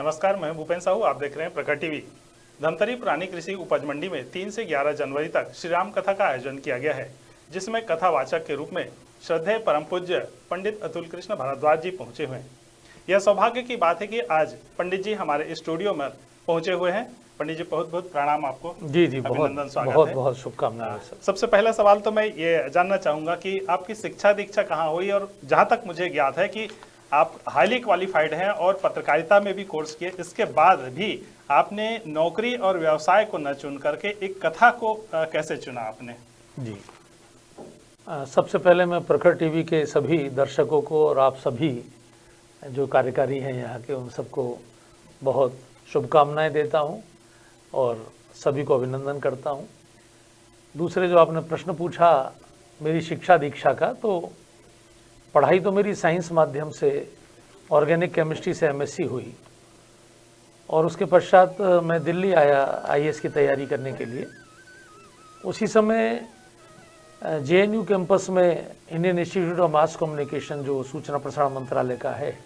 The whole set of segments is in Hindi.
नमस्कार, मैं भूपेन साहू। आप देख रहे हैं प्रखर टीवी। धमतरी पुरानी कृषि उपज मंडी में 3 से 11 जनवरी तक श्री राम कथा का आयोजन किया गया है, जिसमें कथावाचक के रूप में श्रद्धेय परम पूज्य पंडित अतुल कृष्ण भारद्वाज जी पहुंचे हुए हैं। यह सौभाग्य की बात है कि आज पंडित जी हमारे स्टूडियो में पहुंचे हुए हैं। पंडित जी, बहुत बहुत प्रणाम आपको। जी, अभिनंदन, स्वागत बहुत है। बहुत शुभकामनाएं। सबसे पहला सवाल तो मैं ये जानना चाहूंगा कि आपकी शिक्षा दीक्षा कहाँ हुई, और जहाँ तक मुझे ज्ञात है कि आप हाईली क्वालिफाइड हैं और पत्रकारिता में भी कोर्स किए, इसके बाद भी आपने नौकरी और व्यवसाय को न चुन करके एक कथा को कैसे चुना आपने? जी, सबसे पहले मैं प्रखर टीवी के सभी दर्शकों को और आप सभी जो कार्यकारी हैं यहाँ के, उन सबको बहुत शुभकामनाएं देता हूँ और सभी को अभिनंदन करता हूँ। दूसरे जो आपने प्रश्न पूछा मेरी शिक्षा दीक्षा का, तो पढ़ाई तो मेरी साइंस माध्यम से ऑर्गेनिक केमिस्ट्री से एमएससी हुई और उसके पश्चात मैं दिल्ली आया आईएएस की तैयारी करने के लिए। उसी समय जेएनयू कैंपस में Indian institute of mass communication, जो सूचना प्रसारण मंत्रालय का है,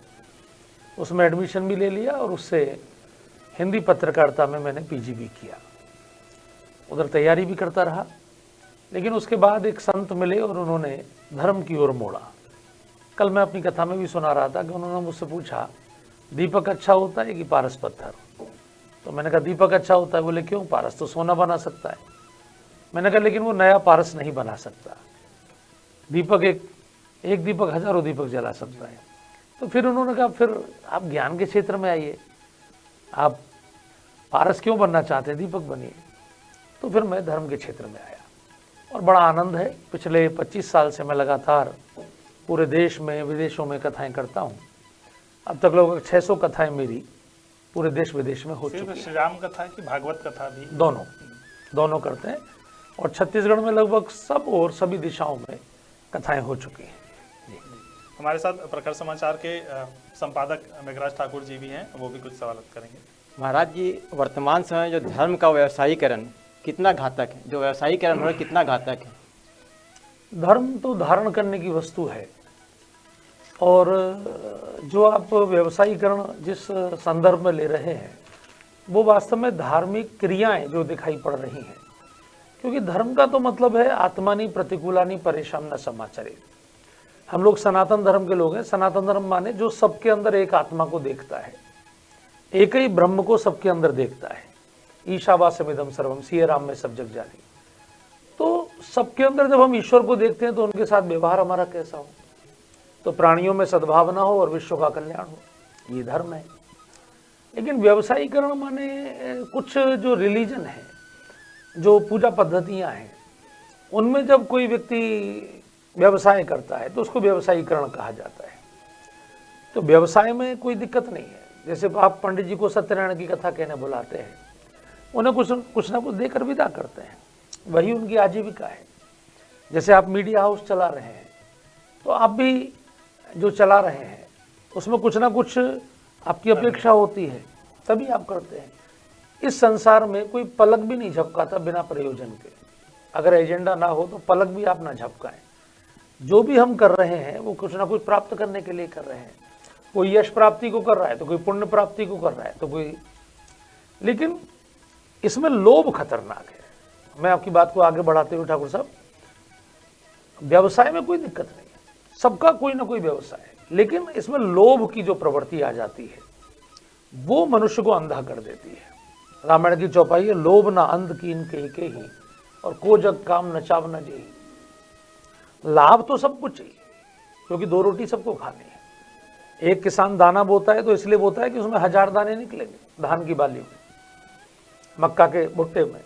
उसमें एडमिशन भी ले लिया और उससे हिंदी पत्रकारिता में मैंने पीजीबी किया। उधर तैयारी भी करता रहा, लेकिन उसके बाद एक संत मिले और उन्होंने धर्म की ओर मोड़ा। कल मैं अपनी कथा में भी सुना रहा था कि उन्होंने मुझसे पूछा, दीपक अच्छा होता है कि पारस पत्थर? तो मैंने कहा दीपक अच्छा होता है। बोले क्यों? पारस तो सोना बना सकता है। मैंने कहा लेकिन वो नया पारस नहीं बना सकता। दीपक एक दीपक हजारों दीपक जला सकता है। तो फिर उन्होंने कहा फिर आप ज्ञान के क्षेत्र में आइए, आप पारस क्यों बनना चाहते हैं, दीपक बनिए। तो फिर मैं धर्म के क्षेत्र में आया और बड़ा आनंद है। पिछले 25 साल से मैं लगातार पूरे देश में विदेशों में कथाएं करता हूं। अब तक लगभग 600 कथाएं मेरी पूरे देश विदेश में हो चुकी हैं। श्री राम कथा की भागवत कथा भी? दोनों करते हैं और छत्तीसगढ़ में लगभग सब और सभी दिशाओं में कथाएं हो चुकी हैं। हमारे साथ प्रखर समाचार के संपादक मेघराज ठाकुर जी भी हैं, वो भी कुछ सवाल करेंगे। महाराज जी, वर्तमान समय जो धर्म का व्यवसायीकरण कितना घातक है, जो व्यवसायीकरण हो रहा है कितना घातक है? धर्म तो धारण करने की वस्तु है और जो आप व्यवसायीकरण जिस संदर्भ में ले रहे हैं वो वास्तव में धार्मिक क्रियाएं जो दिखाई पड़ रही हैं, क्योंकि धर्म का तो मतलब है आत्मानि प्रतिकूलानि परेशान न समाचरे। हम लोग सनातन धर्म के लोग हैं। सनातन धर्म माने जो सबके अंदर एक आत्मा को देखता है, एक ही ब्रह्म को सबके अंदर देखता है। ईशावास्यमिदं सर्वम, सीए राम में सब जग जानी। तो सबके अंदर जब हम ईश्वर को देखते हैं तो उनके साथ व्यवहार हमारा कैसा हो? तो प्राणियों में सद्भावना हो और विश्व का कल्याण हो, ये धर्म है। लेकिन व्यवसायीकरण माने कुछ जो रिलीजन है, जो पूजा पद्धतियां हैं, उनमें जब कोई व्यक्ति व्यवसाय करता है तो उसको व्यवसायीकरण कहा जाता है। तो व्यवसाय में कोई दिक्कत नहीं है। जैसे आप पंडित जी को सत्यनारायण की कथा कहने बुलाते हैं, उन्हें कुछ ना कुछ देकर विदा करते हैं, वही उनकी आजीविका है। जैसे आप मीडिया हाउस चला रहे हैं तो आप भी जो चला रहे हैं उसमें कुछ ना कुछ आपकी अपेक्षा होती है, तभी आप करते हैं। इस संसार में कोई पलक भी नहीं झपकाता बिना प्रयोजन के। अगर एजेंडा ना हो तो पलक भी आप ना झपकाएं। जो भी हम कर रहे हैं वो कुछ ना कुछ प्राप्त करने के लिए कर रहे हैं। कोई यश प्राप्ति को कर रहा है तो कोई पुण्य प्राप्ति को कर रहा है तो कोई, लेकिन इसमें लोभ खतरनाक है। मैं आपकी बात को आगे बढ़ाते हुए ठाकुर साहब, व्यवसाय में कोई दिक्कत नहीं है, सबका कोई ना कोई व्यवसाय है, लेकिन इसमें लोभ की जो प्रवृत्ति आ जाती है वो मनुष्य को अंधा कर देती है। रामायण की चौपाई है, लोभ ना अंध कीन के ही और को जग काम न चाव न जेही। लाभ तो सबको चाहिए, क्योंकि 2 रोटी सबको खानी है। एक किसान दाना बोता है तो इसलिए बोता है कि उसमें 1000 दाने निकलेंगे धान की बाली में, मक्का के भुट्टे में।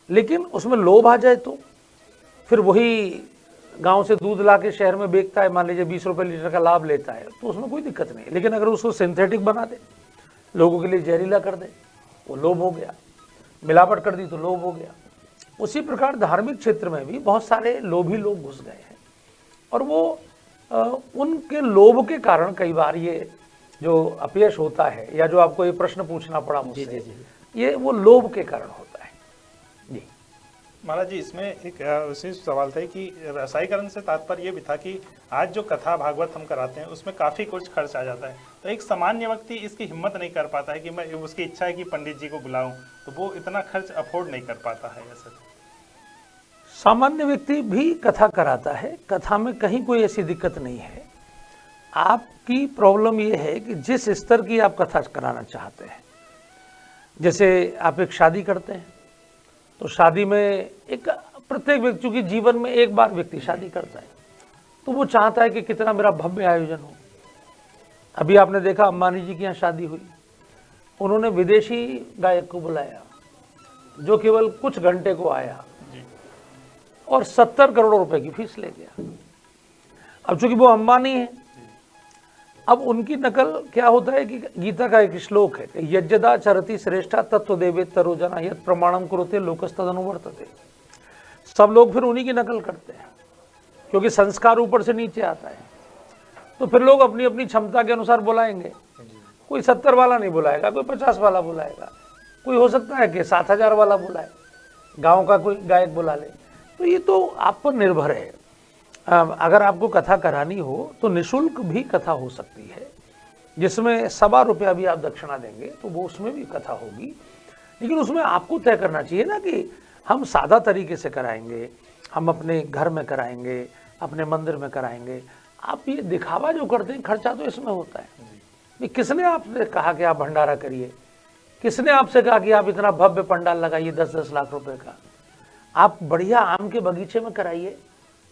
लेकिन उसमें लोभ आ जाए तो फिर वही गांव से दूध ला के शहर में बेचता है, मान लीजिए 20 रुपए लीटर का लाभ लेता है, तो उसमें कोई दिक्कत नहीं। लेकिन अगर उसको सिंथेटिक बना दे, लोगों के लिए जहरीला कर दे, वो लोभ हो गया। मिलावट कर दी तो लोभ हो गया। उसी प्रकार धार्मिक क्षेत्र में भी बहुत सारे लोभी लोग घुस गए हैं और वो उनके लोभ के कारण कई बार ये जो अपयश होता है, या जो आपको ये प्रश्न पूछना पड़ा मुझसे, ये वो लोभ के कारण होता है। जी, महाराज जी, इसमें एक विशेष सवाल था कि व्यवसायीकरण से तात्पर्य ये भी था कि आज जो कथा भागवत हम कराते हैं उसमें काफ़ी कुछ खर्च आ जाता है, तो एक सामान्य व्यक्ति इसकी हिम्मत नहीं कर पाता है कि मैं, उसकी इच्छा है कि पंडित जी को बुलाऊं, तो वो इतना खर्च अफोर्ड नहीं कर पाता है। ऐसे सामान्य व्यक्ति भी कथा कराता है, कथा में कहीं कोई ऐसी दिक्कत नहीं है। आपकी प्रॉब्लम ये है कि जिस स्तर की आप कथा कराना चाहते हैं, जैसे आप एक शादी करते हैं तो शादी में एक प्रत्येक व्यक्ति की जीवन में एक बार व्यक्ति शादी करता है, तो वो चाहता है कि कितना मेरा भव्य आयोजन हो। अभी आपने देखा अंबानी जी की यहाँ शादी हुई, उन्होंने विदेशी गायक को बुलाया जो केवल कुछ घंटे को आया और 70 करोड़ रुपए की फीस ले गया। अब चूंकि वो अंबानी है, अब उनकी नकल क्या होता है कि गीता का एक श्लोक है, यज्ञदा चरति श्रेष्ठा तत्व देवे तरोजना यत् प्रमाणम कुरुते लोकस्तदनुवर्तते। सब लोग फिर उन्हीं की नकल करते हैं क्योंकि संस्कार ऊपर से नीचे आता है, तो फिर लोग अपनी अपनी क्षमता के अनुसार बुलाएंगे। कोई 70 वाला नहीं बुलाएगा, कोई 50 वाला बुलाएगा, कोई हो सकता है कि 7,000 वाला बुलाए, गाँव का कोई गायक बुला ले। तो ये तो आप पर निर्भर है। अगर आपको कथा करानी हो तो निशुल्क भी कथा हो सकती है, जिसमें ₹1.25 भी आप दक्षिणा देंगे तो वो उसमें भी कथा होगी। लेकिन उसमें आपको तय करना चाहिए ना कि हम सादा तरीके से कराएंगे, हम अपने घर में कराएंगे, अपने मंदिर में कराएंगे। आप ये दिखावा जो करते हैं, खर्चा तो इसमें होता है। किसने आपसे कहा कि आप भंडारा करिए? किसने आपसे कहा कि आप इतना भव्य पंडाल लगाइए 10-10 लाख रुपए का? आप बढ़िया आम के बगीचे में कराइए।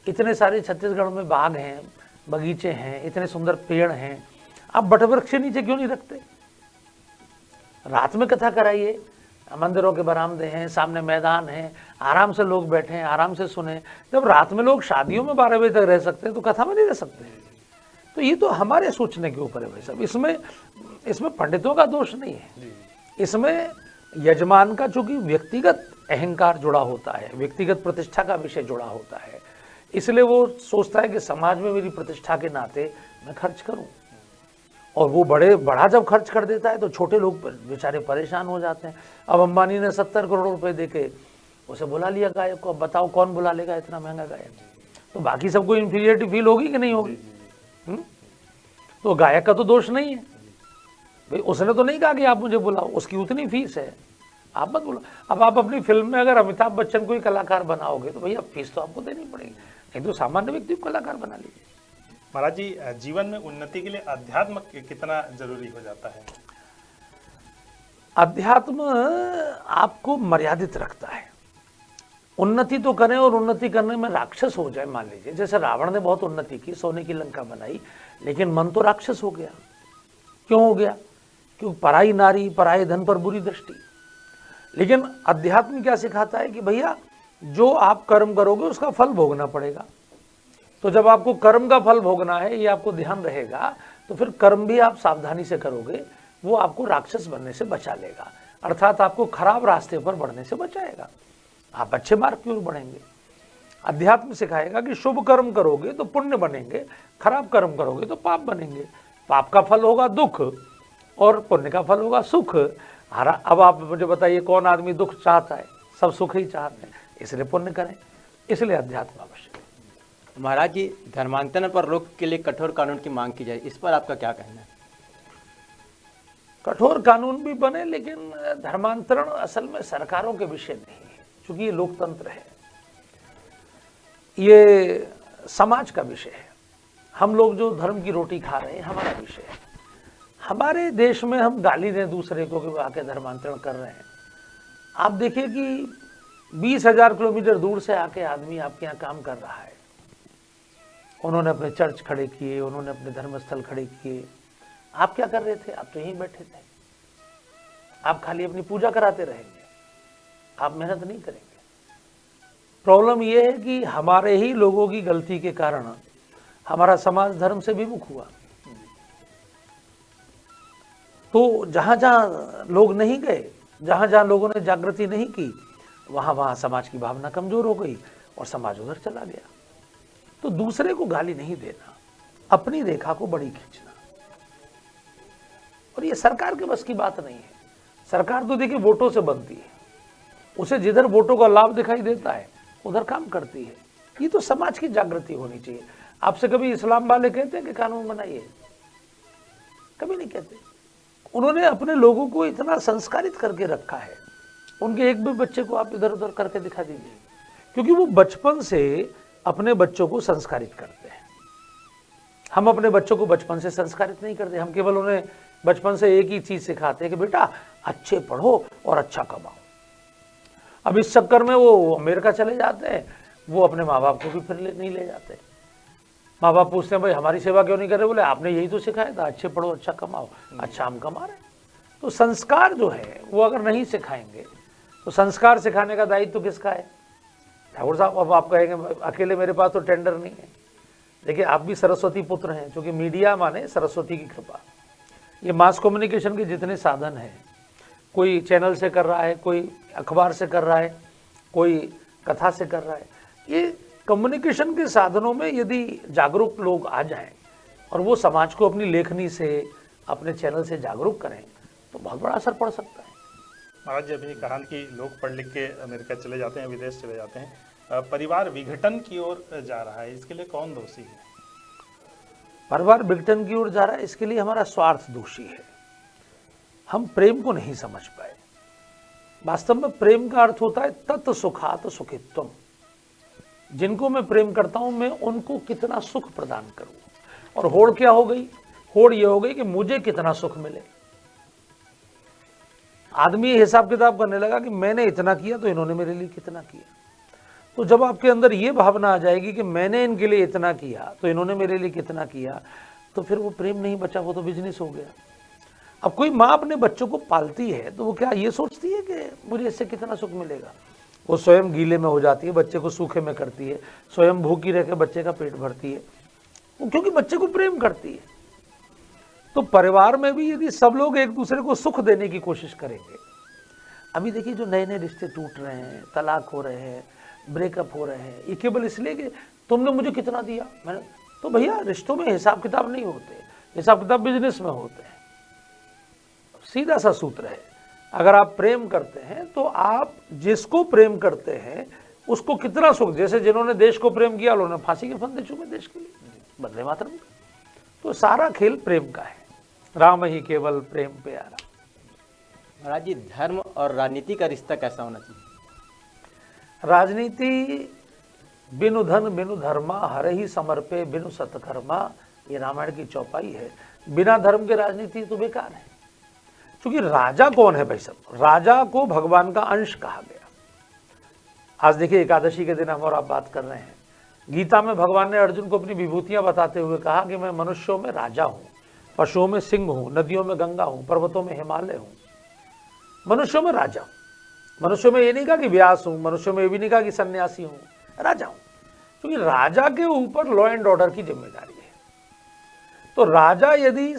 इतने सारे छत्तीसगढ़ में बाग हैं, बगीचे हैं, इतने सुंदर पेड़ हैं, आप बटवृक्ष के नीचे क्यों नहीं रखते? रात में कथा कराइए, मंदिरों के बरामदे हैं, सामने मैदान है, आराम से लोग बैठे, आराम से सुने। जब रात में लोग शादियों में 12 बजे तक रह सकते हैं तो कथा में नहीं रह सकते। तो ये तो हमारे सोचने के ऊपर है भाई साहब। इसमें पंडितों का दोष नहीं है, इसमें यजमान का चूंकि व्यक्तिगत अहंकार जुड़ा होता है, व्यक्तिगत प्रतिष्ठा का विषय जुड़ा होता है, इसलिए वो सोचता है कि समाज में मेरी प्रतिष्ठा के नाते मैं खर्च करूं। और वो बड़ा जब खर्च कर देता है तो छोटे लोग बेचारे परेशान हो जाते हैं। अब अंबानी ने 70 करोड़ रुपए देके उसे बुला लिया गायक को। अब बताओ कौन बुला लेगा इतना महंगा गायक? तो बाकी सबको इंफीरियरिटी फील होगी कि नहीं होगी? तो गायक का तो दोष नहीं है भाई, उसने तो नहीं कहा कि आप मुझे बुलाओ, उसकी उतनी फीस है, आप मत बुलाओ। अब आप अपनी फिल्म में अगर अमिताभ बच्चन को ही कलाकार बनाओगे तो भैया फीस तो आपको देनी पड़ेगी, नहीं तो सामान्य व्यक्ति को कलाकार बना लीजिए। महाराज जी, जीवन में उन्नति के लिए अध्यात्म कितना जरूरी हो जाता है? अध्यात्म आपको मर्यादित रखता है। उन्नति तो करें और उन्नति करने में राक्षस हो जाए, मान लीजिए जैसे रावण ने बहुत उन्नति की, सोने की लंका बनाई, लेकिन मन तो राक्षस हो गया। क्यों हो गया? क्योंकि पराई नारी पराये धन पर बुरी दृष्टि। लेकिन अध्यात्म क्या सिखाता है कि भैया जो आप कर्म करोगे उसका फल भोगना पड़ेगा। तो जब आपको कर्म का फल भोगना है, ये आपको ध्यान रहेगा, तो फिर कर्म भी आप सावधानी से करोगे, वो आपको राक्षस बनने से बचा लेगा, अर्थात आपको खराब रास्ते पर बढ़ने से बचाएगा। आप अच्छे मार्ग की ओर बढ़ेंगे। अध्यात्म सिखाएगा कि शुभ कर्म करोगे तो पुण्य बनेंगे, खराब कर्म करोगे तो पाप बनेंगे। पाप का फल होगा दुख और पुण्य का फल होगा सुख। अब आप मुझे बताइए कौन आदमी दुख चाहता है? सब सुख ही चाहते हैं, इसलिए पुण्य करें, इसलिए अध्यात्म आवश्यक है। महाराज जी, धर्मांतरण पर रोक के लिए कठोर कानून की मांग की जाए, इस पर आपका क्या कहना है? कठोर कानून भी बने, लेकिन धर्मांतरण असल में सरकारों के विषय नहीं है, क्योंकि ये लोकतंत्र है, ये समाज का विषय है। हम लोग जो धर्म की रोटी खा रहे हैं हमारा विषय है। हमारे देश में हम गाली दें दूसरे को कि आके धर्मांतरण कर रहे हैं। आप देखिए कि 20,000 किलोमीटर दूर से आके आदमी आपके यहाँ काम कर रहा है, उन्होंने अपने चर्च खड़े किए, उन्होंने अपने धर्मस्थल खड़े किए। आप क्या कर रहे थे? आप तो यहीं बैठे थे, आप खाली अपनी पूजा कराते रहेंगे, आप मेहनत नहीं करेंगे। प्रॉब्लम यह है कि हमारे ही लोगों की गलती के कारण हमारा समाज धर्म से विमुख हुआ। तो जहां जहां लोग नहीं गए, जहां जहां लोगों ने जागृति नहीं की, वहां वहां समाज की भावना कमजोर हो गई और समाज उधर चला गया। तो दूसरे को गाली नहीं देना, अपनी रेखा को बड़ी खींचना, और ये सरकार के बस की बात नहीं है। सरकार तो देखिए वोटों से बनती है, उसे जिधर वोटों का लाभ दिखाई देता है उधर काम करती है। ये तो समाज की जागृति होनी चाहिए। आपसे कभी इस्लाम वाले कहते हैं कि कानून बनाइए? कभी नहीं कहते। उन्होंने अपने लोगों को इतना संस्कारित करके रखा है, उनके एक भी बच्चे को आप इधर उधर करके दिखा दीजिए, क्योंकि वो बचपन से अपने बच्चों को संस्कारित करते हैं। हम अपने बच्चों को बचपन से संस्कारित नहीं करते, हम केवल उन्हें बचपन से एक ही चीज सिखाते हैं कि बेटा अच्छे पढ़ो और अच्छा कमाओ। अब इस चक्कर में वो अमेरिका चले जाते हैं, वो अपने माँ बाप को भी फिर नहीं ले जाते। माँ बाप पूछते हैं भाई हमारी सेवा क्यों नहीं कर रहे? बोले आपने यही तो सिखाया था, अच्छे पढ़ो अच्छा कमाओ। अच्छा हम कमा रहे हैं। तो संस्कार जो है वो अगर नहीं सिखाएंगे तो संस्कार सिखाने का दायित्व तो किसका है? ठाकुर साहब अब आप कहेंगे अकेले मेरे पास तो टेंडर नहीं है। देखिए आप भी सरस्वती पुत्र हैं, क्योंकि मीडिया माने सरस्वती की कृपा। ये मास कम्युनिकेशन के जितने साधन हैं, कोई चैनल से कर रहा है, कोई अखबार से कर रहा है, कोई कथा से कर रहा है, ये कम्युनिकेशन के साधनों में यदि जागरूक लोग आ जाएं और वो समाज को अपनी लेखनी से, अपने चैनल से जागरूक करें तो बहुत बड़ा असर पड़ सकता है। महाराज जी अभी कहा कि लोग पढ़ लिख के अमेरिका चले जाते हैं, विदेश चले जाते हैं, परिवार विघटन की ओर जा रहा है, इसके लिए कौन दोषी है? परिवार विघटन की ओर जा रहा है, इसके लिए हमारा स्वार्थ दोषी है। हम प्रेम को नहीं समझ पाए। वास्तव में प्रेम का अर्थ होता है तत् सुखात सुखित्वम। जिनको मैं प्रेम करता हूं मैं उनको कितना सुख प्रदान करूं। और होड़ क्या हो गई? होड़ ये हो गई कि मुझे कितना सुख मिले। आदमी हिसाब किताब करने लगा कि मैंने इतना किया तो इन्होंने मेरे लिए कितना किया। तो जब आपके अंदर ये भावना आ जाएगी कि मैंने इनके लिए इतना किया तो इन्होंने मेरे लिए कितना किया, तो फिर वो प्रेम नहीं बचा, वो तो बिजनेस हो गया। अब कोई माँ अपने बच्चों को पालती है तो वो क्या ये सोचती है कि मुझे इससे कितना सुख मिलेगा? वो स्वयं गीले में हो जाती है, बच्चे को सूखे में करती है, स्वयं भूखी रह के बच्चे का पेट भरती है, वो क्योंकि बच्चे को प्रेम करती है। तो परिवार में भी यदि सब लोग एक दूसरे को सुख देने की कोशिश करेंगे, अभी देखिए जो नए नए रिश्ते टूट रहे हैं, तलाक हो रहे हैं, ब्रेकअप हो रहे हैं, ये केवल इसलिए कि तुमने मुझे कितना दिया मैंने। तो भैया रिश्तों में हिसाब किताब नहीं होते, हिसाब किताब बिजनेस में होते हैं। सीधा सा सूत्र है, अगर आप प्रेम करते हैं तो आप जिसको प्रेम करते हैं उसको कितना सुख, जैसे जिन्होंने देश को प्रेम किया उन्होंने फांसी के फंदे चूमे देश के लिए, वंदे मातरम। तो सारा खेल प्रेम का है, राम ही केवल प्रेम प्यारा। महाराज जी धर्म और राजनीति का रिश्ता कैसा होना चाहिए? राजनीति बिनु धन बिनु धर्मा हर ही समर्पे बिनु सतकर्मा, ये रामायण की चौपाई है। बिना धर्म के राजनीति तो बेकार है। क्योंकि राजा कौन है भाई साहब? राजा को भगवान का अंश कहा गया। आज देखिए एकादशी के दिन हम और आप बात कर रहे हैं, गीता में भगवान ने अर्जुन को अपनी विभूतियां बताते हुए कहा कि मैं मनुष्यों में राजा हूं, पशुओं में सिंह हूं, नदियों में गंगा हूं, पर्वतों में हिमालय हूं। मनुष्यों में राजा हूं। मनुष्यों में ये नहीं कहा कि व्यास हूं, मनुष्यों में ये भी नहीं कहा कि सन्यासी हूं, राजा हूं। क्योंकि राजा के ऊपर लॉ एंड ऑर्डर की जिम्मेदारी है। तो राजा यदि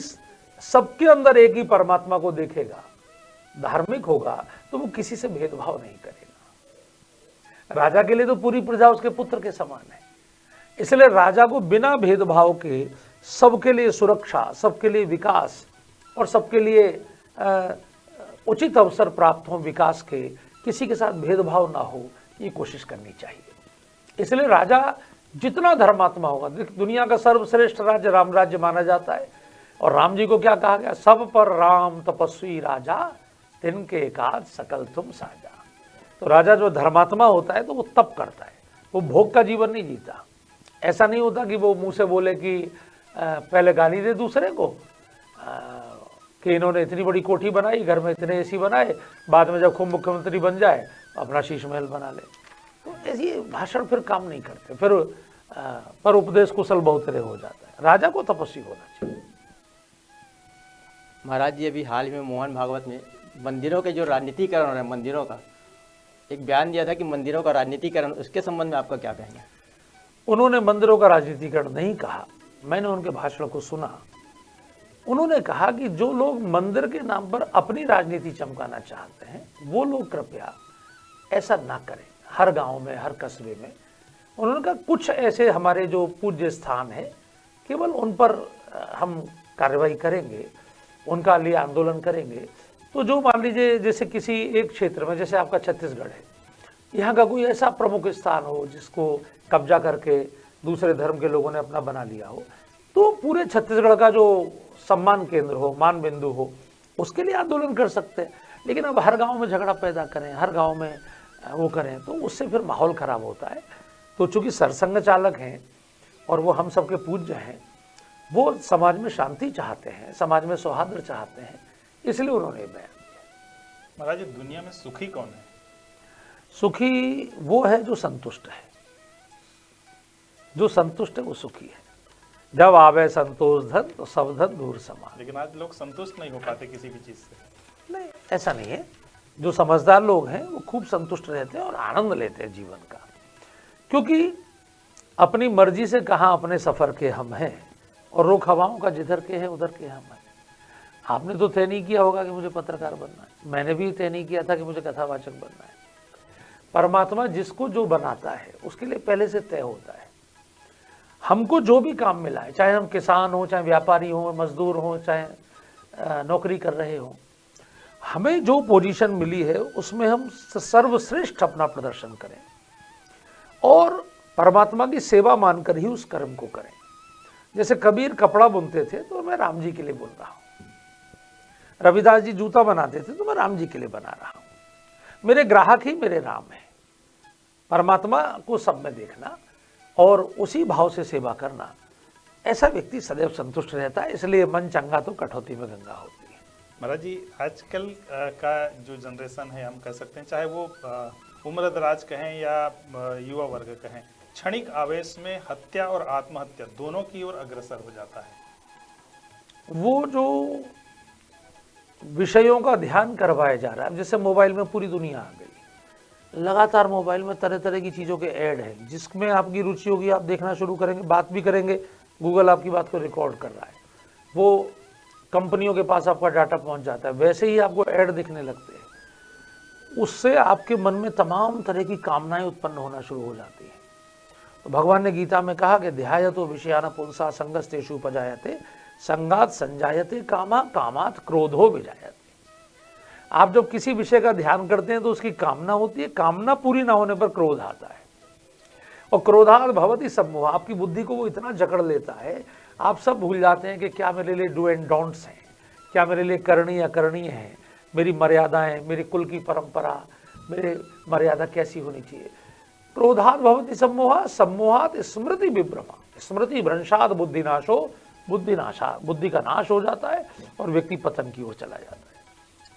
सबके अंदर एक ही परमात्मा को देखेगा, धार्मिक होगा, तो वो किसी से भेदभाव नहीं करेगा। राजा के लिए तो पूरी प्रजा उसके पुत्र के समान है। इसलिए राजा को बिना भेदभाव के सबके लिए सुरक्षा, सबके लिए विकास और सबके लिए उचित अवसर प्राप्त हो विकास के, किसी के साथ भेदभाव ना हो, ये कोशिश करनी चाहिए। इसलिए राजा जितना धर्मात्मा होगा, दुनिया का सर्वश्रेष्ठ राज्य राम राज्य माना जाता है। और राम जी को क्या कहा गया? सब पर राम तपस्वी राजा, तिनके काज सकल तुम साजा। तो राजा जो धर्मात्मा होता है तो वो तप करता है, वो भोग का जीवन नहीं जीता। ऐसा नहीं होता कि वो मुंह से बोले कि पहले गाली दे दूसरे को कि इन्होंने इतनी बड़ी कोठी बनाई, घर में इतने एसी बनाए, बाद में जब खूब मुख्यमंत्री बन जाए अपना शीश महल बना ले। तो ऐसी भाषण फिर काम नहीं करते, फिर पर उपदेश कुशल बहुतरे हो जाता है। राजा को तपस्वी होना चाहिए। महाराज जी अभी हाल में मोहन भागवत में मंदिरों के जो राजनीतिकरण हो रहे हैं, मंदिरों का एक बयान दिया था कि मंदिरों का राजनीतिकरण, उसके संबंध में आपका क्या कहना है? उन्होंने मंदिरों का राजनीतिकरण नहीं कहा, मैंने उनके भाषण को सुना। उन्होंने कहा कि जो लोग मंदिर के नाम पर अपनी राजनीति चमकाना चाहते हैं वो लोग कृपया ऐसा ना करें। हर गांव में, हर कस्बे में उन्होंने कहा कुछ ऐसे हमारे जो पूज्य स्थान है केवल उन पर हम कार्रवाई करेंगे, उनका लिए आंदोलन करेंगे। तो जो मान लीजिए जैसे किसी एक क्षेत्र में, जैसे आपका छत्तीसगढ़ है, यहाँ का कोई ऐसा प्रमुख स्थान हो जिसको कब्जा करके दूसरे धर्म के लोगों ने अपना बना लिया हो, तो पूरे छत्तीसगढ़ का जो सम्मान केंद्र हो, मान बिंदु हो, उसके लिए आंदोलन कर सकते हैं। लेकिन अब हर गांव में झगड़ा पैदा करें, हर गांव में वो करें, तो उससे फिर माहौल खराब होता है। तो चूंकि सरसंघ चालक हैं और वो हम सबके पूज्य हैं, वो समाज में शांति चाहते हैं, समाज में सौहार्द चाहते हैं, इसलिए उन्होंने बयान दिया। महाराज जी, दुनिया में सुखी कौन है? सुखी वो है जो संतुष्ट है, जो संतुष्ट है वो सुखी है। जब आवे संतोष धन तो सब धन दूर समान। लेकिन आज लोग संतुष्ट नहीं हो पाते किसी भी चीज से। नहीं, ऐसा नहीं है। जो समझदार लोग हैं वो खूब संतुष्ट रहते हैं और आनंद लेते हैं जीवन का, क्योंकि अपनी मर्जी से कहाँ अपने सफर के हम हैं, और रुख हवाओं का जिधर के है उधर के हम हैं। आपने तो तय नहीं किया होगा कि मुझे पत्रकार बनना है, मैंने भी तय नहीं किया था कि मुझे कथावाचक बनना है। परमात्मा जिसको जो बनाता है उसके लिए पहले से तय होता है। हमको जो भी काम मिला है, चाहे हम किसान हो, चाहे व्यापारी हो, मजदूर हो, चाहे नौकरी कर रहे हो, हमें जो पोजीशन मिली है उसमें हम सर्वश्रेष्ठ अपना प्रदर्शन करें और परमात्मा की सेवा मानकर ही उस कर्म को करें। जैसे कबीर कपड़ा बुनते थे तो मैं राम जी के लिए बुन रहा हूं, रविदास जी जूता बनाते थे तो मैं राम जी के लिए बना रहा हूं। मेरे ग्राहक ही मेरे राम है। परमात्मा को सब में देखना और उसी भाव से सेवा करना, ऐसा व्यक्ति सदैव संतुष्ट रहता है। इसलिए मन चंगा तो कटौती में गंगा होती है। महाराज जी, आजकल का जो जनरेशन है, हम कह सकते हैं, चाहे वो उम्र दराज कहें या युवा वर्ग कहें, क्षणिक आवेश में हत्या और आत्महत्या दोनों की ओर अग्रसर हो जाता है। वो जो विषयों का ध्यान करवाया जा रहा है, जैसे मोबाइल में पूरी दुनिया आ गई, लगातार मोबाइल में तरह तरह की चीज़ों के ऐड है, जिसमें आपकी रुचि होगी आप देखना शुरू करेंगे, बात भी करेंगे, गूगल आपकी बात को रिकॉर्ड कर रहा है, वो कंपनियों के पास आपका डाटा पहुंच जाता है, वैसे ही आपको ऐड दिखने लगते हैं। उससे आपके मन में तमाम तरह की कामनाएं उत्पन्न होना शुरू हो जाती हैं। तो भगवान ने गीता में कहा कि ध्यायतो विषयान पुंसा संगस्तेषु उपजायते संगात संजायते कामा कामात क्रोधो विजायते। आप जब किसी विषय का ध्यान करते हैं तो उसकी कामना होती है, कामना पूरी ना होने पर क्रोध आता है, और क्रोधात भवति सम्मोह। आपकी बुद्धि को वो इतना जकड़ लेता है, आप सब भूल जाते हैं कि क्या मेरे लिए डू एंड डोंट्स हैं, क्या मेरे लिए करणीय अकरणीय है, मेरी मर्यादाएं, मेरी कुल की परंपरा, मेरे मर्यादा कैसी होनी चाहिए। क्रोधात भवति सम्मोह, सम्मोहात स्मृति विभ्रमा, स्मृति भ्रंशात बुद्धिनाशो, बुद्धि का नाश हो जाता है और व्यक्ति पतन की ओर चला जाता है।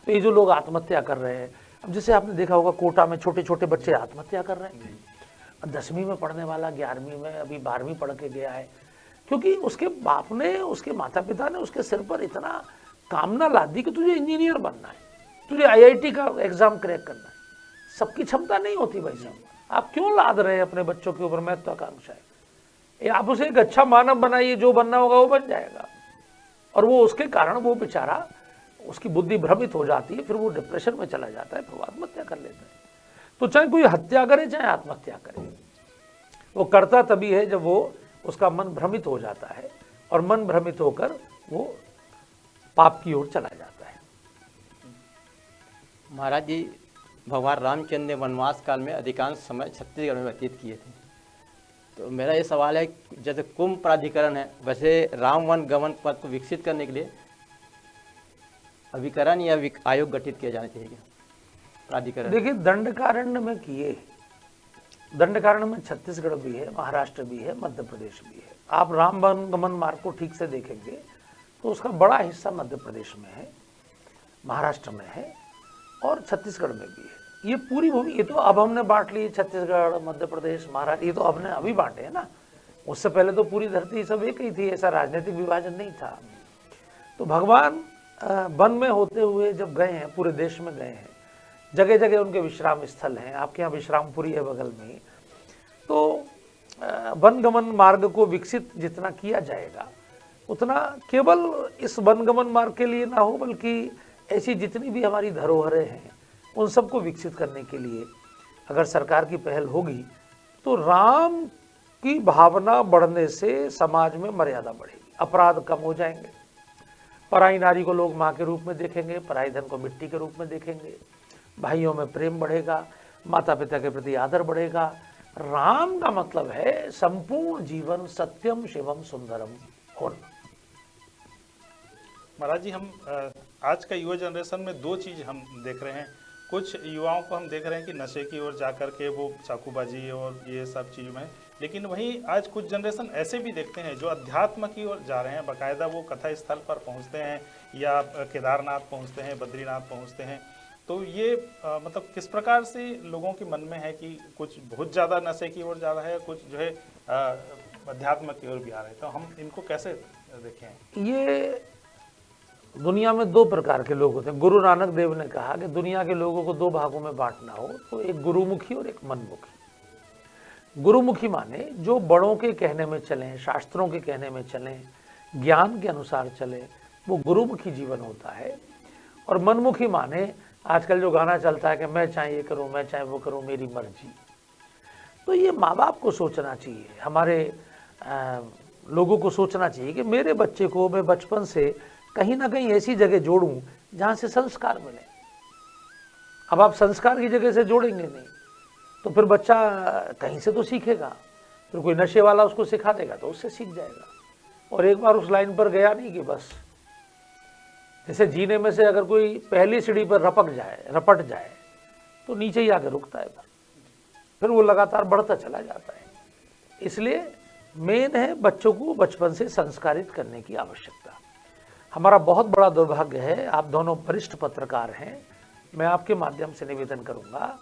तो ये जो लोग आत्महत्या कर रहे हैं, अब जैसे आपने देखा होगा कोटा में छोटे छोटे बच्चे आत्महत्या कर रहे हैं। 10वीं में पढ़ने वाला 11वीं में, अभी 12वीं पढ़ के गया है, क्योंकि उसके बाप ने, उसके माता पिता ने उसके सिर पर इतना कामना लाद दी कि तुझे इंजीनियर बनना है, तुझे IIT का एग्जाम क्रैक करना है। सबकी क्षमता नहीं होती भाई साहब। आप क्यों लाद रहे हैं अपने बच्चों के ऊपर महत्वाकांक्षाएं? आप उसे एक अच्छा मानव बनाइए, जो बनना होगा वो बन जाएगा। और वो उसके कारण वो बेचारा, उसकी बुद्धि भ्रमित हो जाती है, फिर वो डिप्रेशन में चला जाता है, फिर वो आत्महत्या कर लेता है। तो चाहे कोई हत्या करे चाहे आत्महत्या करे, वो करता तभी है जब वो उसका मन भ्रमित हो जाता है, और मन भ्रमित होकर वो पाप की ओर चला जाता है। महाराज जी, भगवान रामचंद्र ने वनवास काल में अधिकांश समय छत्तीसगढ़ में व्यतीत किए थे। तो मेरा ये सवाल है, जैसे कुंभ प्राधिकरण है, वैसे राम वन गमन पथ को विकसित करने के लिए अभिकरण या आयोग गठित किया जाना चाहिए क्या? प्राधिकरण देखिए, दंडकारण्य में किए, दंडकारण्य में छत्तीसगढ़ भी है, महाराष्ट्र भी है, मध्य प्रदेश भी है। आप राम वन गमन मार्ग को ठीक से देखेंगे तो उसका बड़ा हिस्सा मध्य प्रदेश में है, महाराष्ट्र में है और छत्तीसगढ़ में भी है। ये पूरी भूमि, ये तो अब हमने बांट ली, छत्तीसगढ़, मध्य प्रदेश, महाराष्ट्र, ये तो हमने अभी बांटे हैं ना। उससे पहले तो पूरी धरती सब एक ही थी, ऐसा राजनीतिक विभाजन नहीं था। तो भगवान वन में होते हुए जब गए हैं, पूरे देश में गए हैं, जगह जगह उनके विश्राम स्थल हैं। आपके यहाँ विश्रामपुरी है बगल में। तो वनगमन मार्ग को विकसित जितना किया जाएगा उतना केवल इस वनगमन मार्ग के लिए ना हो, बल्कि ऐसी जितनी भी हमारी धरोहरें हैं उन सबको विकसित करने के लिए अगर सरकार की पहल होगी तो राम की भावना बढ़ने से समाज में मर्यादा बढ़ेगी, अपराध कम हो जाएंगे, पराई नारी को लोग माँ के रूप में देखेंगे, पराई धन को मिट्टी के रूप में देखेंगे, भाइयों में प्रेम बढ़ेगा, माता पिता के प्रति आदर बढ़ेगा। राम का मतलब है संपूर्ण जीवन सत्यम शिवम सुंदरम होना। महाराज जी, हम आज का युवा जनरेशन में दो चीज़ हम देख रहे हैं। कुछ युवाओं को हम देख रहे हैं कि नशे की ओर जा कर के वो चाकूबाजी और ये सब चीज़ में, लेकिन वहीं आज कुछ जनरेशन ऐसे भी देखते हैं जो अध्यात्म की ओर जा रहे हैं। बाकायदा वो कथा स्थल पर पहुंचते हैं या केदारनाथ पहुंचते हैं, बद्रीनाथ पहुंचते हैं। तो ये मतलब किस प्रकार से लोगों के मन में है कि कुछ बहुत ज़्यादा नशे की ओर जा रहा है, कुछ जो है अध्यात्म की ओर भी आ रहे हैं, तो हम इनको कैसे देखें? ये दुनिया में दो प्रकार के लोग होते हैं। गुरु नानक देव ने कहा कि दुनिया के लोगों को दो भागों में बांटना हो तो एक गुरुमुखी और एक मनमुखी। गुरुमुखी माने जो बड़ों के कहने में चलें, शास्त्रों के कहने में चलें, ज्ञान के अनुसार चले, वो गुरुमुखी जीवन होता है। और मनमुखी माने आजकल जो गाना चलता है कि मैं चाहे ये करूं, मैं चाहे वो करूं, मेरी मर्जी। तो ये माँ बाप को सोचना चाहिए, हमारे लोगों को सोचना चाहिए कि मेरे बच्चे को मैं बचपन से कहीं ना कहीं ऐसी जगह जोड़ूं जहां से संस्कार मिले। अब आप संस्कार की जगह से जोड़ेंगे नहीं तो फिर बच्चा कहीं से तो सीखेगा, फिर कोई नशे वाला उसको सिखा देगा तो उससे सीख जाएगा। और एक बार उस लाइन पर गया नहीं कि बस, जैसे जीने में से अगर कोई पहली सीढ़ी पर रपट जाए तो नीचे ही आकर रुकता है, फिर वो लगातार बढ़ता चला जाता है। इसलिए मेन है बच्चों को बचपन से संस्कारित करने की आवश्यकता। हमारा बहुत बड़ा दुर्भाग्य है, आप दोनों वरिष्ठ पत्रकार हैं, मैं आपके माध्यम से निवेदन करूंगा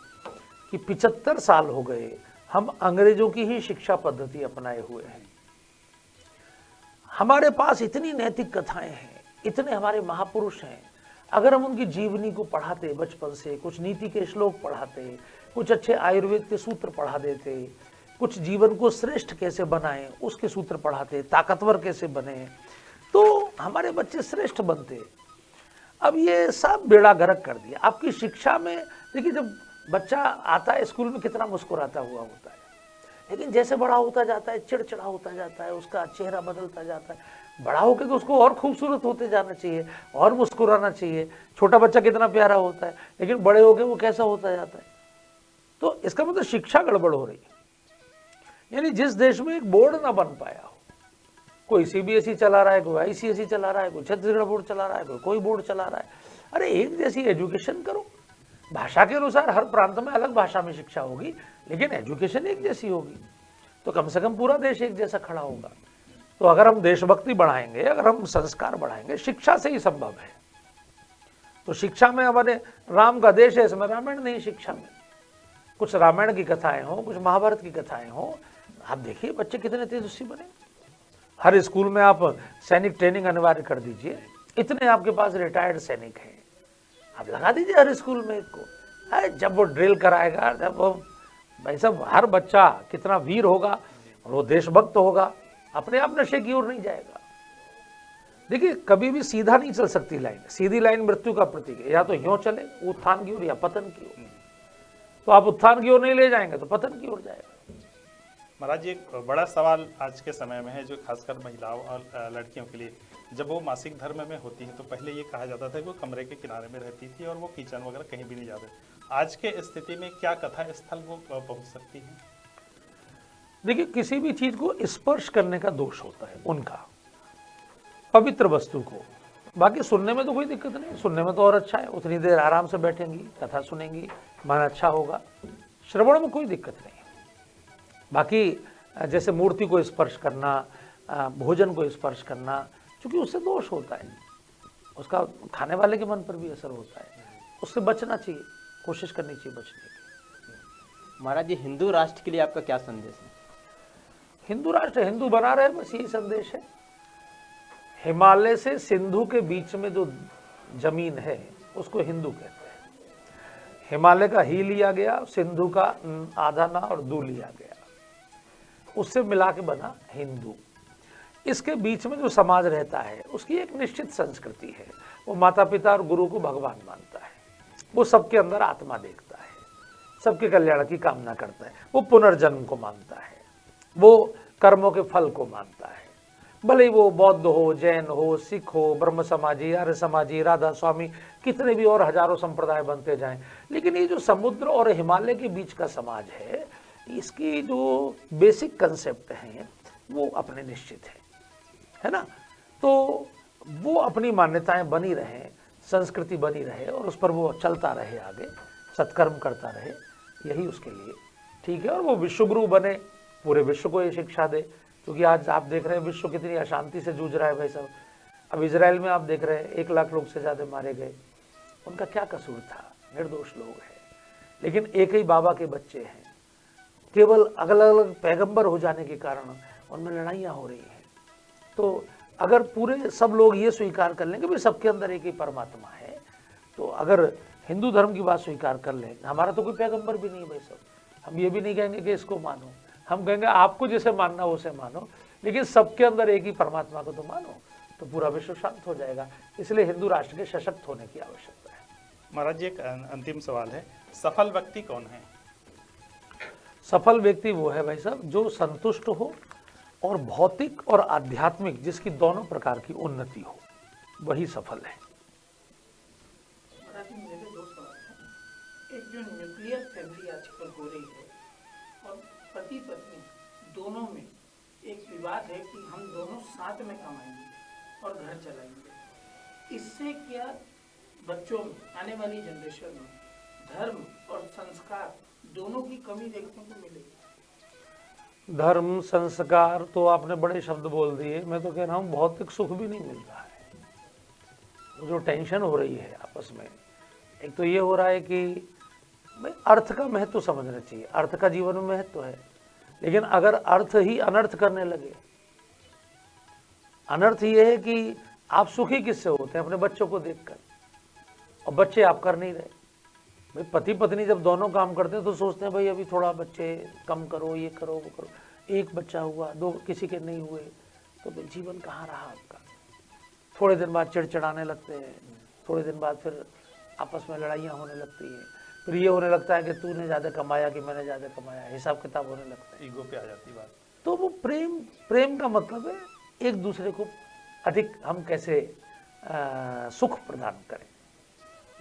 कि 75 साल हो गए हम अंग्रेजों की ही शिक्षा पद्धति अपनाए हुए हैं। हमारे पास इतनी नैतिक कथाएं हैं, इतने हमारे महापुरुष हैं, अगर हम उनकी जीवनी को पढ़ाते बचपन से, कुछ नीति के श्लोक पढ़ाते, कुछ अच्छे आयुर्वेद के सूत्र पढ़ा देते, कुछ जीवन को श्रेष्ठ कैसे बनाएं उसके सूत्र पढ़ाते, ताकतवर कैसे बने, तो हमारे बच्चे श्रेष्ठ बनते। अब ये सब बेड़ा गर्क कर दिया। आपकी शिक्षा में देखिए, जब बच्चा आता है स्कूल में कितना मुस्कुराता हुआ होता है, लेकिन जैसे बड़ा होता जाता है चिड़चिड़ा होता जाता है, उसका चेहरा बदलता जाता है। बड़ा होकर तो उसको और खूबसूरत होते जाना चाहिए और मुस्कुराना चाहिए। छोटा बच्चा कितना प्यारा होता है, लेकिन बड़े होकर वो कैसा होता जाता है। तो इसका मतलब शिक्षा गड़बड़ हो रही है। यानी जिस देश में एक बोर्ड ना बन पाया हो, कोई सीबीएसई चला रहा है, कोई आईसीएसई चला रहा है, कोई छत्तीसगढ़ बोर्ड चला रहा है, कोई बोर्ड चला रहा है। अरे एक जैसी एजुकेशन करो, भाषा के अनुसार हर प्रांत में अलग भाषा में शिक्षा होगी, लेकिन एजुकेशन एक जैसी होगी तो कम से कम पूरा देश एक जैसा खड़ा होगा। तो अगर हम देशभक्ति बढ़ाएंगे, अगर हम संस्कार बढ़ाएंगे, शिक्षा से ही संभव है। तो शिक्षा में हमारे राम का देश है, इसमें रामायण नहीं, शिक्षा में कुछ रामायण की कथाएं हो, कुछ महाभारत की कथाएं हो। आप देखिए बच्चे कितने तेजस्वी बने। हर स्कूल में आप सैनिक ट्रेनिंग अनिवार्य कर दीजिए, इतने आपके पास रिटायर्ड सैनिक हैं, आप लगा दीजिए हर स्कूल में एक को। जब वो ड्रिल कराएगा, जब वो भाई साहब हर बच्चा कितना वीर होगा और वो देशभक्त होगा, अपने आप नशे की ओर नहीं जाएगा। देखिए कभी भी सीधा नहीं चल सकती लाइन, सीधी लाइन मृत्यु का प्रतीक है। या तो यूं चले उत्थान की ओर या पतन की ओर। तो आप उत्थान की ओर नहीं ले जाएंगे तो पतन की ओर जाएगा। महाराज जी, एक बड़ा सवाल आज के समय में है, जो खासकर महिलाओं और लड़कियों के लिए, जब वो मासिक धर्म में होती है तो पहले ये कहा जाता था कि वो कमरे के किनारे में रहती थी और वो किचन वगैरह कहीं भी नहीं जाते। आज के स्थिति में क्या कथा स्थल वो पहुंच सकती है? देखिए किसी भी चीज को स्पर्श करने का दोष होता है उनका, पवित्र वस्तु को। बाकी सुनने में तो कोई दिक्कत नहीं, सुनने में तो और अच्छा है, उतनी देर आराम से बैठेंगी, कथा सुनेंगी, मन अच्छा होगा, श्रवण में कोई दिक्कत नहीं। बाकी जैसे मूर्ति को स्पर्श करना, भोजन को स्पर्श करना, क्योंकि उससे दोष होता है, उसका खाने वाले के मन पर भी असर होता है, उससे बचना चाहिए, कोशिश करनी चाहिए बचने की। महाराज जी, हिंदू राष्ट्र के लिए आपका क्या संदेश है? हिंदू राष्ट्र हिंदू बना रहे, बस यही संदेश है। हिमालय से सिंधु के बीच में जो जमीन है उसको हिंदू कहते हैं। हिमालय का ही लिया गया, सिंधु का आधा ना और दू लिया गया, उससे मिला के बना हिंदू। इसके बीच में जो समाज रहता है उसकी एक निश्चित संस्कृति है। वो माता पिता और गुरु को भगवान मानता है, वो सबके अंदर आत्मा देखता है, सबके कल्याण की कामना करता है, वो पुनर्जन्म को मानता है, वो कर्मों के फल को मानता है। भले ही वो बौद्ध हो, जैन हो, सिख हो, ब्रह्म समाजी, आर्य समाजी, राधा स्वामी, कितने भी और हजारों संप्रदाय बनते जाएं, लेकिन ये जो समुद्र और हिमालय के बीच का समाज है, इसकी जो बेसिक कंसेप्ट हैं वो अपने निश्चित है ना। तो वो अपनी मान्यताएं बनी रहें, संस्कृति बनी रहे और उस पर वो चलता रहे, आगे सत्कर्म करता रहे, यही उसके लिए ठीक है। और वो विश्वगुरु बने, पूरे विश्व को ये शिक्षा दे, क्योंकि आज आप देख रहे हैं विश्व कितनी अशांति से जूझ रहा है भाई साहब। अब इजराइल में आप देख रहे हैं 1 लाख लोग से ज़्यादा मारे गए, उनका क्या कसूर था, निर्दोष लोग हैं, लेकिन एक ही बाबा के बच्चे हैं, केवल अलग अलग पैगंबर हो जाने के कारण उनमें लड़ाइयाँ हो रही हैं। तो अगर पूरे सब लोग ये स्वीकार कर लेंगे भाई सबके अंदर एक ही परमात्मा है, तो अगर हिंदू धर्म की बात स्वीकार कर लें, हमारा तो कोई पैगंबर भी नहीं है भाई साहब, हम ये भी नहीं कहेंगे कि इसको मानो, हम कहेंगे आपको जैसे मानना हो उसे मानो, लेकिन सबके अंदर एक ही परमात्मा को तो मानो, तो पूरा विश्व शांत हो जाएगा। इसलिए हिंदू राष्ट्र के सशक्त होने की आवश्यकता है। महाराज जी, एक अंतिम सवाल है, सफल व्यक्ति कौन है? सफल व्यक्ति वो है भाई साहब जो संतुष्ट हो और भौतिक और आध्यात्मिक, जिसकी दोनों प्रकार की उन्नति हो, वही सफल है। मेरे 2 सवाल हैं। एक जो न्यूक्लियर फैमिली आजकल हो रही है और पति पत्नी दोनों में एक विवाद है कि हम दोनों साथ में कमाएंगे और घर चलाएंगे, इससे क्या बच्चों में, आने वाली जनरेशन में धर्म और संस्कार दोनों की कमी देखने को मिलेगी? धर्म संस्कार तो आपने बड़े शब्द बोल दिए, मैं तो कह रहा हूँ भौतिक सुख भी नहीं मिल रहा है। जो टेंशन हो रही है आपस में, एक तो ये हो रहा है कि भाई अर्थ का महत्व समझना चाहिए, अर्थ का जीवन में महत्व है, लेकिन अगर अर्थ ही अनर्थ करने लगे, अनर्थ ये है कि आप सुखी किससे होते हैं? अपने बच्चों को देखकर, और बच्चे आप कर नहीं रहे। भाई पति पत्नी जब दोनों काम करते हैं तो सोचते हैं भाई अभी थोड़ा बच्चे कम करो, ये करो वो करो, एक बच्चा हुआ, 2 किसी के नहीं हुए, तो फिर जीवन कहाँ रहा आपका? थोड़े दिन बाद चिड़चिड़ाने लगते हैं, थोड़े दिन बाद फिर आपस में लड़ाइयाँ होने लगती हैं, फिर ये होने लगता है कि तूने ज़्यादा कमाया कि मैंने ज़्यादा कमाया, हिसाब किताब होने लगता है, ईगो पे आ जाती बात। तो वो प्रेम का मतलब है एक दूसरे को अधिक हम कैसे सुख प्रदान करें।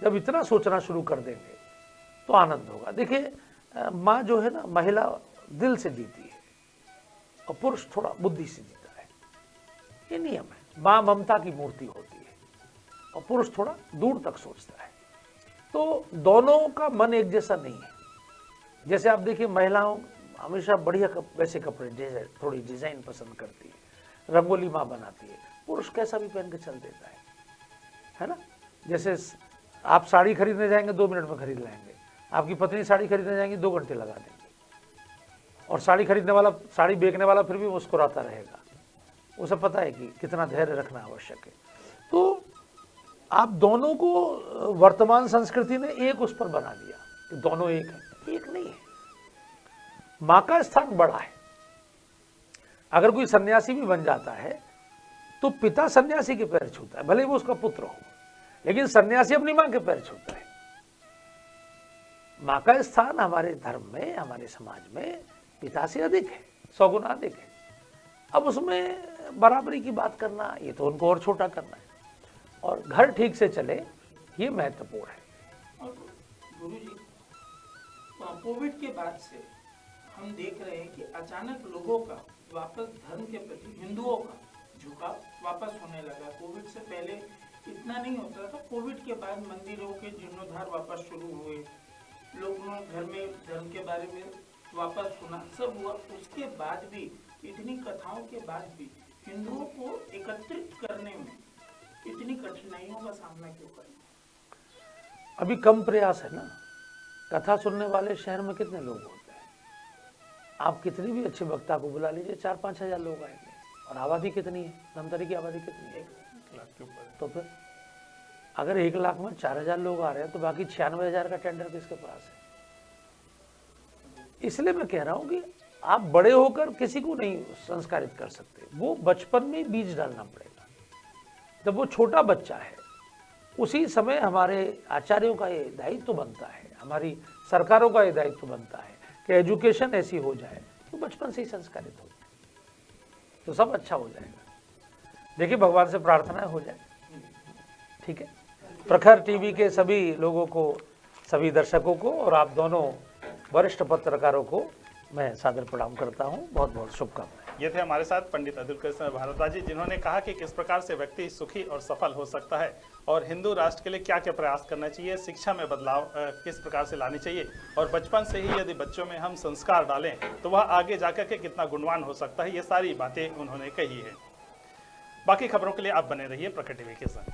जब इतना सोचना शुरू कर देंगे तो आनंद होगा। देखिए माँ जो है ना, महिला दिल से जीती है और पुरुष थोड़ा बुद्धि से जीता है, ये नियम है। माँ ममता की मूर्ति होती है और पुरुष थोड़ा दूर तक सोचता है, तो दोनों का मन एक जैसा नहीं है। जैसे आप देखिए महिलाओं हमेशा बढ़िया वैसे कपड़े थोड़ी डिजाइन पसंद करती है, रंगोली माँ बनाती है, पुरुष कैसा भी पहन के चल देता है ना। जैसे आप साड़ी खरीदने जाएंगे 2 मिनट में खरीद लाएंगे, आपकी पत्नी साड़ी खरीदने जाएंगी 2 घंटे लगा देंगे, और साड़ी खरीदने वाला, साड़ी बेचने वाला फिर भी मुस्कुराता रहेगा, उसे पता है कि कितना धैर्य रखना आवश्यक है। तो आप दोनों को वर्तमान संस्कृति ने एक उस पर बना दिया कि दोनों एक है, एक नहीं है। माँ का स्थान बड़ा है। अगर कोई सन्यासी भी बन जाता है तो पिता सन्यासी के पैर छूता है, भले वो उसका पुत्र हो, लेकिन सन्यासी अपनी मां के पैर छूता है। मां का स्थान हमारे धर्म में, हमारे समाज में पिता से अधिक है, 100 गुना अधिक है। अब उसमें बराबरी की बात करना, ये तो उनको और छोटा करना है, और घर ठीक से चले ये महत्वपूर्ण है। और गुरु जी, कोविड के बाद से हम देख रहे हैं कि अचानक लोगों का वापस धर्म के प्रति, हिंदुओं का झुकाव वापस होने लगा। कोविड से पहले इतना नहीं होता था, कोविड के बाद मंदिरों के जीर्णोद्धार वापस शुरू हुए, लोगों ने घर में धर्म के बारे में वापस सुना, सब हुआ। उसके बाद भी, इतनी कथाओं के बाद भी हिंदुओं को एकत्रित करने में इतनी कठिनाइयों का सामना क्यों करना? अभी कम प्रयास है ना। कथा सुनने वाले शहर में कितने लोग होते हैं? आप कितनी भी अच्छे वक्ता को बुला लीजिए, 4-5 हजार लोग आएंगे, और आबादी कितनी है? धमतरी की आबादी कितनी है? 1 लाख के ऊपर। तो फिर अगर 1 लाख में 4000 लोग आ रहे हैं तो बाकी 96,000 का टेंडर किसके पास है? इसलिए मैं कह रहा हूं कि आप बड़े होकर किसी को नहीं संस्कारित कर सकते, वो बचपन में बीज डालना पड़ेगा। जब वो छोटा बच्चा है उसी समय हमारे आचार्यों का ये दायित्व बनता है, हमारी सरकारों का ये दायित्व बनता है कि एजुकेशन ऐसी हो जाए तो बचपन से ही संस्कारित हो जाए, तो सब अच्छा हो जाएगा। देखिए भगवान से प्रार्थना हो जाए, ठीक है। प्रखर टीवी के सभी लोगों को, सभी दर्शकों को और आप दोनों वरिष्ठ पत्रकारों को मैं सादर प्रणाम करता हूं। बहुत बहुत शुभकामनाएं। ये थे हमारे साथ पंडित अतुल कृष्ण भारद्वाज जी, जिन्होंने कहा कि किस प्रकार से व्यक्ति सुखी और सफल हो सकता है और हिंदू राष्ट्र के लिए क्या क्या प्रयास करना चाहिए, शिक्षा में बदलाव किस प्रकार से लानी चाहिए और बचपन से ही यदि बच्चों में हम संस्कार डालें तो वह आगे जाकर के कितना गुणवान हो सकता है। ये सारी बातें उन्होंने कही है। बाकी खबरों के लिए आप बने रहिए प्रखर टीवी के साथ।